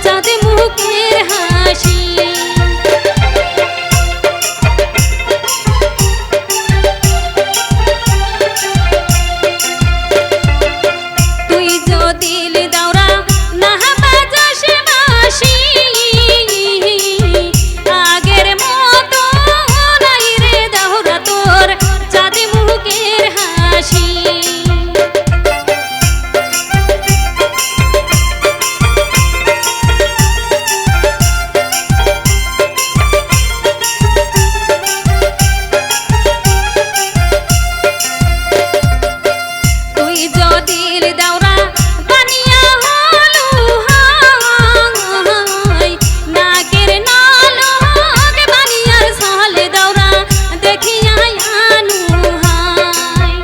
চাঁদ মুখের হাসি। তুই যদি দাওরা না বাজাস বাঁশি, আগের মতো নাই রে দাওরা তোর চাঁদ মুখের হাসি। তুই যদি দাওরা বানিয়া হলু হাই, নাকের নালক বানিয়ার সালে দাওরা দেখিয়া আনু হাই।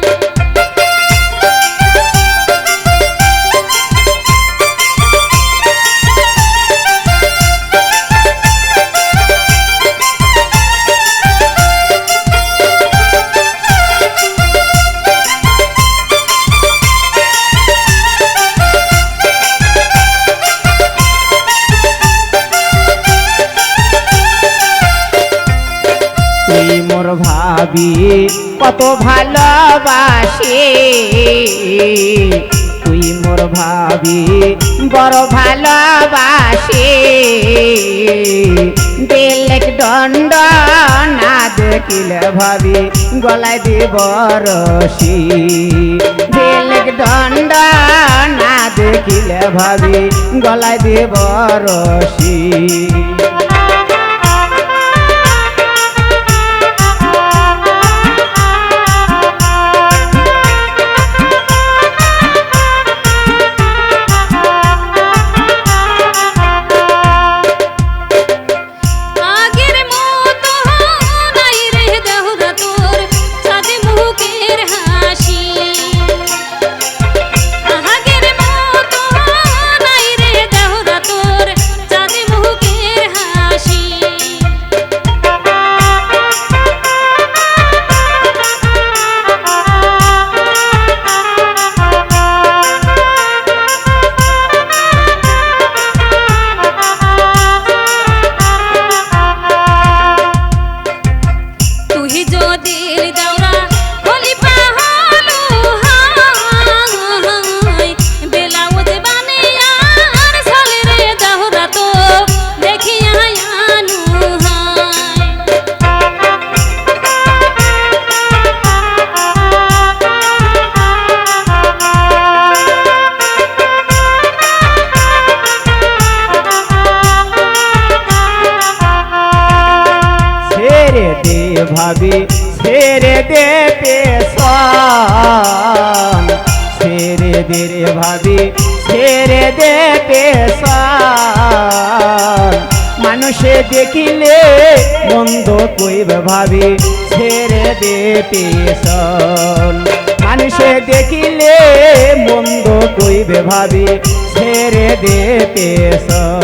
তুই মোর ভাবি কত ভালোবাসি, তুই মোর ভাবি বড় ভালোবাসি। বেলেক দণ্ড না দেখিলে ভাবি গলায় দিব রশি। বেলেক দণ্ড না দেখিলে ভাবি গলায় দিব রশি। আগের মতো নাই রে দাওরা তোর চাঁদ মুখের হাসি। আগের মতো নাই রে দাওরা তোর চাঁদ মুখের হাসি। তুই যদি দাওরা খলিফা হলু হাই, বেলাউজ বানিয়ার সালে রে দাওরা তো দেখিয়া আনু হাই। ছেড়ে দে ভাবি ছেড়ে দে পেশন, ছেড়ে দে রে ভাবি ছেড়ে দে পেশন। মানুষে দেখিলে মন্দ কইবে ভাবি ছেড়ে দে পেশন। মানুষে দেখিলে মন্দ কইবে ভাবি ছেড়ে দে পেশন।